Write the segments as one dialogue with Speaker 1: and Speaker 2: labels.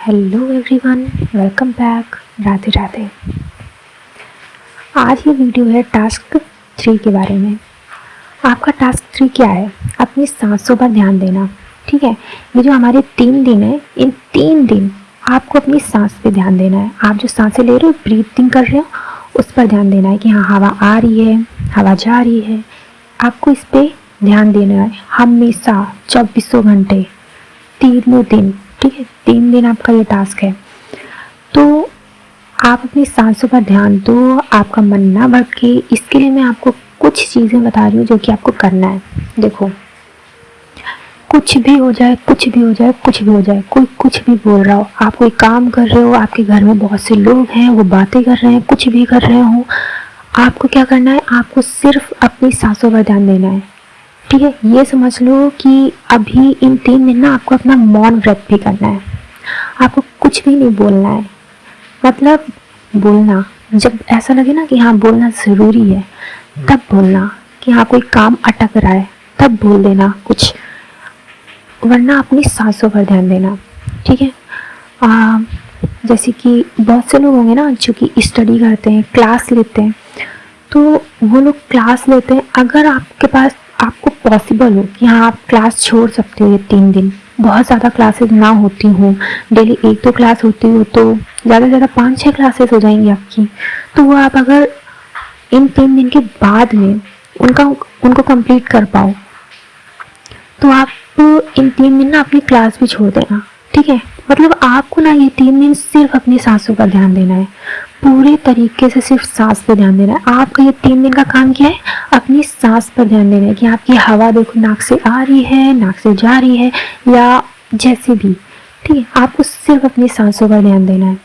Speaker 1: Hello everyone, welcome back. Radhe Radhe. आज ये video है टास्क 3 के बारे में। आपका टास्क 3 क्या है? अपनी सांसों पर ध्यान देना। ठीक है, ये जो हमारे 3 दिन है, इन 3 दिन आपको अपनी सांस पे ध्यान देना है। आप जो सांसें ले रहे हो, ब्रीथिंग कर रहे हो, उस पर ध्यान देना है कि हाँ, हवा आ रही है, हवा जा रही है। आपको इस पर ध्यान देना है हमेशा, 24 घंटे, 3 दिन। ठीक है, 3 दिन आपका ये टास्क है। तो आप अपनी सांसों पर ध्यान दो, आपका मन ना भटके। इसके लिए मैं आपको कुछ चीज़ें बता रही हूँ जो कि आपको करना है। देखो, कुछ भी हो जाए, कुछ भी हो जाए, कुछ भी हो जाए, कोई कुछ भी बोल रहा हो, आप कोई काम कर रहे हो, आपके घर में बहुत से लोग हैं, वो बातें कर रहे हैं, कुछ भी कर रहे हो, आपको क्या करना है? आपको सिर्फ अपनी सांसों पर ध्यान देना है। ठीक है, ये समझ लो कि अभी इन 3 दिन ना आपको अपना मौन व्रत भी करना है। आपको कुछ भी नहीं बोलना है। मतलब बोलना, जब ऐसा लगे ना कि हाँ बोलना ज़रूरी है, तब बोलना। कि हाँ कोई काम अटक रहा है, तब बोल देना कुछ, वरना अपनी सांसों पर ध्यान देना। ठीक है, जैसे कि बहुत से लोग होंगे ना जो कि स्टडी करते हैं, क्लास लेते हैं, तो वो लोग क्लास लेते हैं। अगर आपके पास, आपको पॉसिबल हो कि हाँ आप क्लास छोड़ सकते हो ये 3 दिन, बहुत ज़्यादा क्लासेस ना होती हूँ, डेली 1-2 क्लास होती हो, तो ज़्यादा से ज़्यादा 5-6 क्लासेस हो जाएंगी आपकी। तो वो आप अगर इन 3 दिन के बाद में उनको कंप्लीट कर पाओ, तो आप इन 3 दिन ना अपनी क्लास भी छोड़ देना। ठीक है, मतलब आपको ना ये 3 दिन सिर्फ अपनी सांसों पर ध्यान देना है, पूरे तरीके से सिर्फ सांस पे ध्यान देना है। आपका ये 3 दिन का काम क्या है? अपनी सांस पर ध्यान देना है कि आपकी हवा देखो नाक से आ रही है, नाक से जा रही है, या जैसे भी। ठीक है, आपको सिर्फ अपनी सांसों पर ध्यान देना है।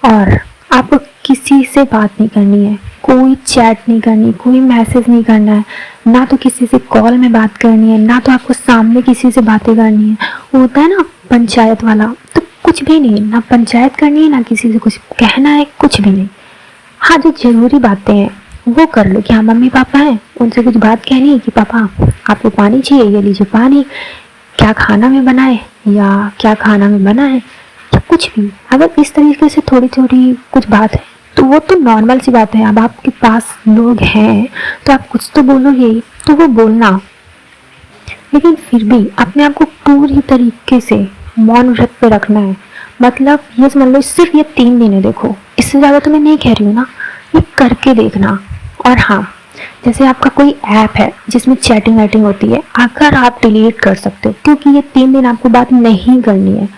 Speaker 1: और आपको किसी से बात नहीं करनी है, कोई चैट नहीं करनी, कोई मैसेज नहीं करना है, ना तो किसी से कॉल में बात करनी है, ना तो आपको सामने किसी से बातें करनी है। वो होता है ना पंचायत वाला, तो कुछ भी नहीं, ना पंचायत करनी है, ना किसी से कुछ कहना है, कुछ भी नहीं। हाँ, जो जरूरी बातें हैं वो कर लो कि हाँ मम्मी पापा हैं, उनसे कुछ बात कहनी है कि पापा आपको पानी चाहिए, ये लीजिए पानी, क्या खाना में बना है, या क्या खाना में बना है, या कुछ भी। अगर इस तरीके से थोड़ी थोड़ी कुछ बात है तो वो तो नॉर्मल सी बात है। अब आपके पास लोग हैं तो आप कुछ तो बोलोगे, तो वो बोलना। लेकिन फिर भी अपने आप को पूरी तरीके से मौन व्रत पे रखना है। मतलब ये समझ लो सिर्फ ये 3 दिन है। देखो, इससे ज़्यादा तो मैं नहीं कह रही हूँ ना, ये करके देखना। और हाँ, जैसे आपका कोई ऐप है जिसमें चैटिंग वैटिंग होती है, अगर आप डिलीट कर सकते हो, क्योंकि ये 3 दिन आपको बात नहीं करनी है।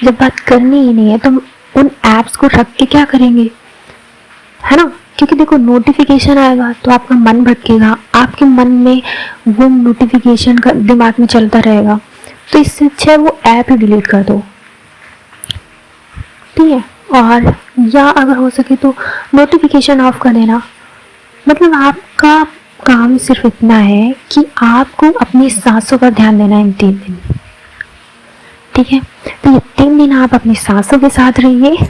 Speaker 1: जब बात करनी ही नहीं है तो उन ऐप्स को रख के क्या करेंगे, है ना? क्योंकि देखो, नोटिफिकेशन आएगा तो आपका मन भटकेगा, आपके मन में वो नोटिफिकेशन का दिमाग में चलता रहेगा। तो इससे अच्छा है वो ऐप ही डिलीट कर दो। ठीक है, और या अगर हो सके तो नोटिफिकेशन ऑफ कर देना। मतलब आपका काम सिर्फ इतना है कि आपको अपनी सांसों पर ध्यान देना है इन 3 दिन। ठीक है, तो ये 3 दिन आप अपनी सांसों के साथ रहिए।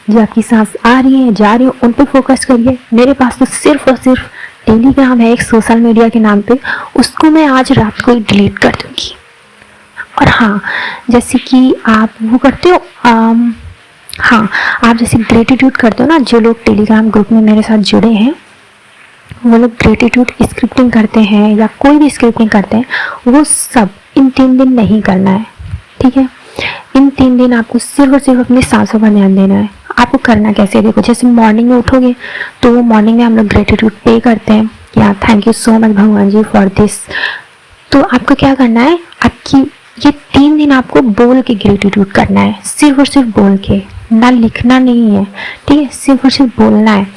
Speaker 1: जो आपकी सांस आ रही है, जा रही है, उन पर फोकस करिए। मेरे पास तो सिर्फ और सिर्फ टेलीग्राम है एक सोशल मीडिया के नाम पे, उसको मैं आज रात को ही डिलीट कर दूंगी। और हाँ, जैसे कि आप वो करते हो, हाँ, आप जैसे ग्रेटिट्यूड करते हो ना, जो लोग टेलीग्राम ग्रुप में मेरे साथ जुड़े हैं, वो लोग ग्रेटिट्यूड स्क्रिप्टिंग करते हैं या कोई भी स्क्रिप्टिंग करते हैं, वो सब इन 3 दिन नहीं करना है। ठीक है, इन 3 दिन आपको सिर्फ और सिर्फ अपनी सांसों पर ध्यान देना है। आपको करना कैसे है? देखो, जैसे मॉर्निंग में उठोगे तो मॉर्निंग में हम लोग ग्रेटिट्यूड पे करते हैं, या थैंक यू सो मच भगवान जी फॉर दिस। तो आपको क्या करना है, आपकी ये 3 दिन आपको बोल के ग्रेटिट्यूड करना है, सिर्फ और सिर्फ बोल के, ना लिखना नहीं है। ठीक है, सिर्फ और सिर्फ बोलना है।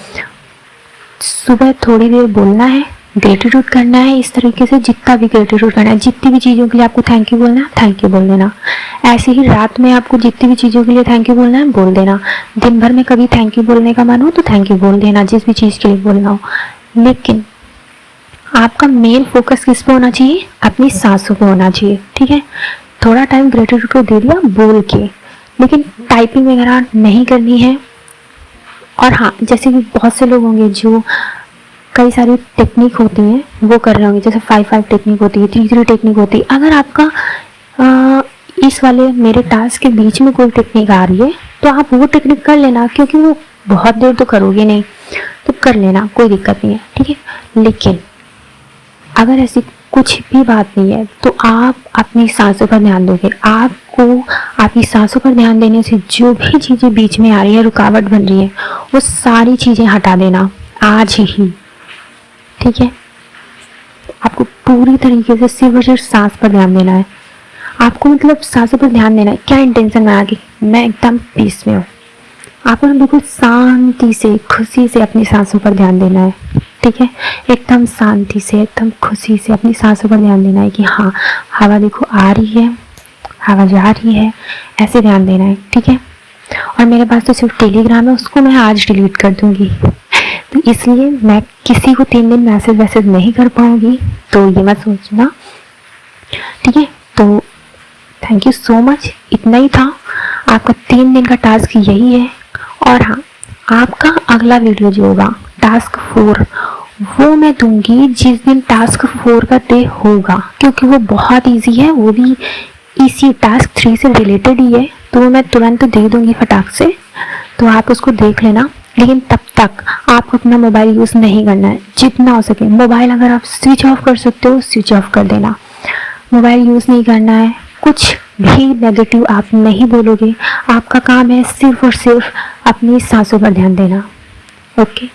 Speaker 1: सुबह थोड़ी देर बोलना है, ग्रेटिट्यूड करना है। इस तरीके से जितना भी ग्रेटिट्यूड करना है, जितनी भी चीज़ों के लिए आपको थैंक यू बोलना है, थैंक यू बोल देना। ऐसे ही रात में आपको जितनी भी चीज़ों के लिए थैंक यू बोलना है, बोल देना। दिन भर में कभी थैंक यू बोलने का मन हो तो थैंक यू बोल देना, जिस भी चीज़ के लिए बोलना हो। लेकिन आपका मेन फोकस किस पे होना चाहिए? अपनी सांसों पे होना चाहिए। ठीक है, थोड़ा टाइम ग्रेटिट्यूड को दे दिया बोल के, लेकिन टाइपिंग वगैरह नहीं करनी है। और हाँ, जैसे कि बहुत से लोग होंगे जो कई सारी टेक्निक होती हैं वो कर रहे होंगे, जैसे 5-5 टेक्निक होती है, 3-3 टेक्निक होती है। अगर आपका इस वाले मेरे टास्क के बीच में कोई टेक्निक आ रही है तो आप वो टेक्निक कर लेना, क्योंकि वो बहुत देर तो करोगे नहीं, तो कर लेना, कोई दिक्कत नहीं है, ठीक है। लेकिन अगर ऐसी कुछ भी बात नहीं है तो आप अपनी सांसों पर ध्यान दोगे। आपको अपनी सांसों पर ध्यान देने से जो भी चीज़ें बीच में आ रही है, रुकावट बन रही है, वो सारी चीज़ें हटा देना आज ही, ठीक है। आपको पूरी तरीके से सिर्फ और सिर्फ सांस पर ध्यान देना है। आपको मतलब सांसों पर ध्यान देना है, क्या इंटेंशन बना के मैं एकदम पीस में हूँ। आपको ना बिल्कुल शांति से, खुशी से अपनी सांसों पर ध्यान देना है, ठीक है। एकदम शांति से, एकदम खुशी से अपनी सांसों पर ध्यान देना है कि हाँ, हवा देखो आ रही है, हवा जा रही है, ऐसे ध्यान देना है, ठीक है। और मेरे पास तो सिर्फ टेलीग्राम है, उसको मैं आज डिलीट कर दूंगी, तो इसलिए मैं किसी को 3 दिन मैसेज वैसेज नहीं कर पाऊंगी, तो ये मत सोचना, ठीक है। तो थैंक यू सो मच, इतना ही था आपका 3 दिन का टास्क यही है। और हाँ, आपका अगला वीडियो जो होगा टास्क 4, वो मैं दूंगी जिस दिन टास्क 4 का डे होगा, क्योंकि वो बहुत इजी है, वो भी इसी टास्क 3 से रिलेटेड ही है, तो मैं तुरंत दे दूंगी फटाक से, तो आप उसको देख लेना। लेकिन तब तक आपको अपना मोबाइल यूज़ नहीं करना है, जितना हो सके। मोबाइल अगर आप स्विच ऑफ कर सकते हो, स्विच ऑफ कर देना, मोबाइल यूज़ नहीं करना है, कुछ भी नेगेटिव आप नहीं बोलोगे। आपका काम है सिर्फ और सिर्फ अपनी सांसों पर ध्यान देना, ओके।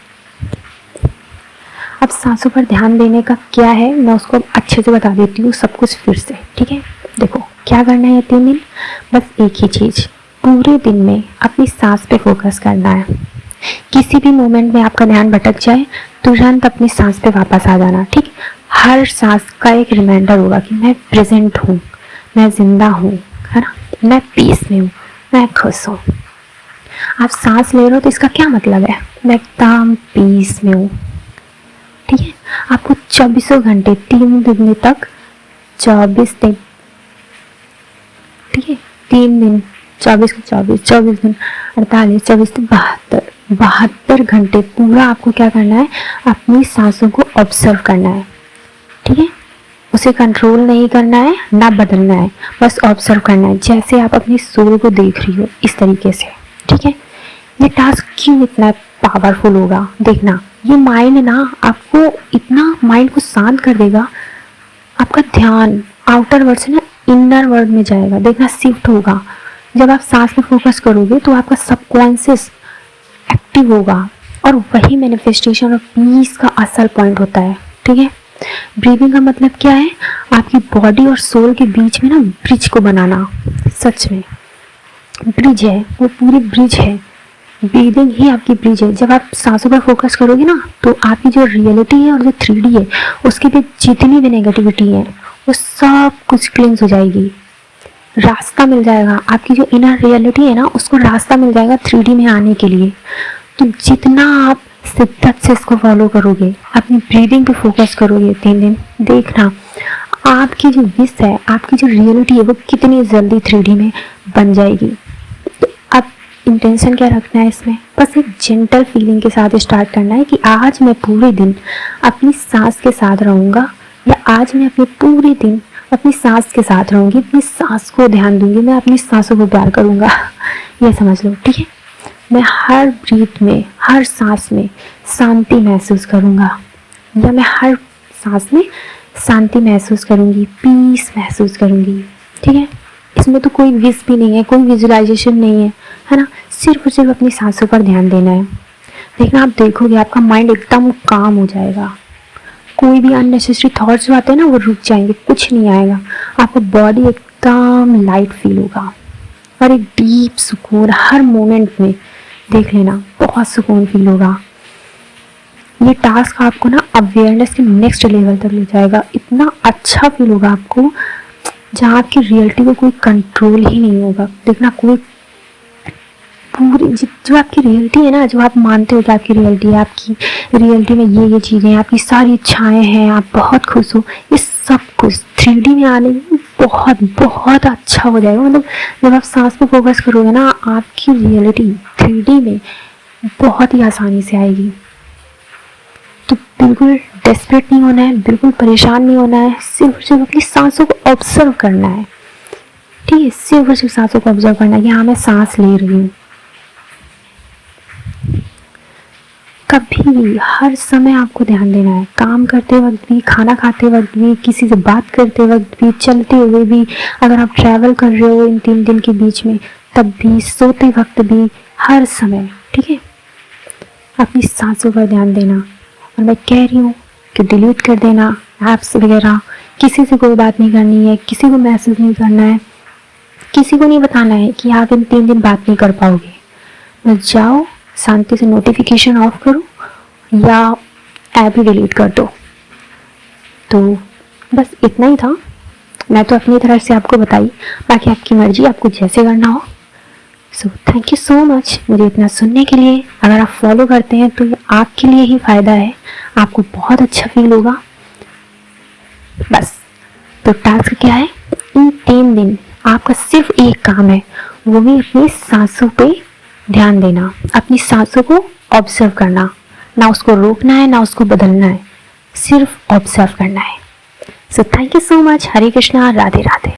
Speaker 1: अब सांसों पर ध्यान देने का क्या है, मैं उसको अच्छे से बता देती हूँ सब कुछ फिर से, ठीक है। देखो क्या करना है 3 दिन, बस एक ही चीज़, पूरे दिन में अपनी सांस पे फोकस करना है। किसी भी मोमेंट में आपका ध्यान भटक जाए, तुरंत अपनी सांस पे वापस आ जाना, ठीक। हर सांस का एक रिमाइंडर होगा कि मैं प्रेजेंट हूँ, मैं जिंदा हूँ, है ना, मैं पीस में हूँ, मैं खुश हूँ। आप सांस ले रहे हो तो इसका क्या मतलब है, मैं एकदम पीस में हूँ, ठीक है। आपको 24 घंटे 3 दिन तक, 24 दिन, ठीक है, 3 दिन, 24 के 24, 24 दिन 48, 24 दिन 72 घंटे पूरा आपको क्या करना है, अपनी सांसों को ऑब्जर्व करना है, ठीक है। उसे कंट्रोल नहीं करना है, ना बदलना है, बस ऑब्जर्व करना है, जैसे आप अपनी सोल को देख रही हो इस तरीके से, ठीक है। ये टास्क क्यों इतना पावरफुल होगा, देखना, ये माइंड ना आपको इतना, माइंड को शांत कर देगा, आपका ध्यान आउटर वर्ल्ड से ना इनर वर्ल्ड में जाएगा, देखना शिफ्ट होगा। जब आप सांस पे फोकस करोगे तो आपका सबकॉन्शियस एक्टिव होगा, और वही मैनिफेस्टेशन और पीस का असल पॉइंट होता है, ठीक है। ब्रीदिंग का मतलब क्या है, आपकी बॉडी और सोल के बीच में ना ब्रिज को बनाना, सच में ब्रिज है, वो पूरी ब्रिज है, ब्रीदिंग ही आपकी ब्रिज है। जब आप सांसों पर फोकस करोगे ना, तो आपकी जो रियलिटी है और जो 3D है, उसके बीच जितनी भी नेगेटिविटी है वो सब कुछ क्लींस हो जाएगी, रास्ता मिल जाएगा। आपकी जो इनर रियलिटी है ना, उसको रास्ता मिल जाएगा 3D में आने के लिए। तो जितना आप शिद्दत से इसको फॉलो करोगे, अपनी ब्रीदिंग पे फोकस करोगे 3 दिन, देखना आपकी जो विश है, आपकी जो रियलिटी है, वो कितनी जल्दी 3D में बन जाएगी। तो अब इंटेंशन क्या रखना है इसमें, बस एक जेंटल फीलिंग के साथ स्टार्ट करना है कि आज मैं पूरे दिन अपनी सांस के साथ रहूँगा, या आज मैं अपने पूरे दिन अपनी सांस के साथ रहूँगी, अपनी सांस को ध्यान दूंगी, मैं अपनी सांसों को प्यार करूँगा, ये समझ लो, ठीक है। मैं हर ब्रीथ में, हर सांस में शांति महसूस करूँगा, या मैं हर सांस में शांति महसूस करूँगी, पीस महसूस करूँगी, ठीक है। इसमें तो कोई विश भी नहीं है, कोई विजुअलाइजेशन नहीं है ना, सिर्फ और सिर्फ अपनी सांसों पर ध्यान देना है। देखना, आप देखोगे आपका माइंड एकदम काम हो जाएगा, कोई भी अननेसेसरी थॉट्स जो आते हैं ना, वो रुक जाएंगे, कुछ नहीं आएगा, आपका बॉडी एकदम लाइट फील होगा, और एक डीप सुकून हर मोमेंट में, देख लेना, बहुत सुकून फील होगा। ये टास्क आपको ना अवेयरनेस के नेक्स्ट लेवल तक ले जाएगा, इतना अच्छा फील होगा आपको, जहाँ आपकी रियलिटी को कोई कंट्रोल ही नहीं होगा। देखना, कोई पूरी जो आपकी रियलिटी है ना, जो आप मानते हो कि आपकी रियलिटी है, आपकी रियलिटी में ये चीज़ें हैं, आपकी सारी इच्छाएं हैं, आप बहुत खुश हो, ये सब कुछ 3D में आने में बहुत बहुत अच्छा हो जाएगा। मतलब जब आप सांस पे फोकस करोगे ना, आपकी रियलिटी 3D में बहुत ही आसानी से आएगी। तो बिल्कुल डेस्परेट नहीं होना है, बिल्कुल परेशान नहीं होना है, सिर्फ अपनी सांसों को ऑब्जर्व करना है, ठीक है, सिर्फ और सिर्फ सांसों को ऑब्जर्व करना है कि हाँ मैं सांस ले रही हूँ। कभी भी हर समय आपको ध्यान देना है, काम करते वक्त भी, खाना खाते वक्त भी, किसी से बात करते वक्त भी, चलते हुए भी, अगर आप ट्रैवल कर रहे हो इन 3 दिन के बीच में तब भी, सोते वक्त भी, हर समय। ठीक है, अपनी सांसों पर ध्यान देना। और मैं कह रही हूँ कि डिलीट कर देना ऐप्स वगैरह, किसी से कोई बात नहीं करनी है, किसी को मैसेज नहीं करना है, किसी को नहीं बताना है कि आप इन 3 दिन बात नहीं कर पाओगे। बस जाओ शांति से नोटिफिकेशन ऑफ करो या ऐप ही डिलीट कर दो। तो बस इतना ही था, मैं तो अपनी तरफ से आपको बताई, बाकी आपकी मर्जी, आपको जैसे करना हो। So thank you so much मुझे इतना सुनने के लिए। अगर आप फॉलो करते हैं तो ये आपके लिए ही फ़ायदा है, आपको बहुत अच्छा फील होगा। बस तो टास्क क्या है, इन 3 दिन आपका सिर्फ एक काम है, वो भी अपनी सांसों पे ध्यान देना, अपनी सांसों को ऑब्जर्व करना, ना उसको रोकना है ना उसको बदलना है, सिर्फ ऑब्जर्व करना है। So thank you so much. Hare Krishna, Radhe Radhe.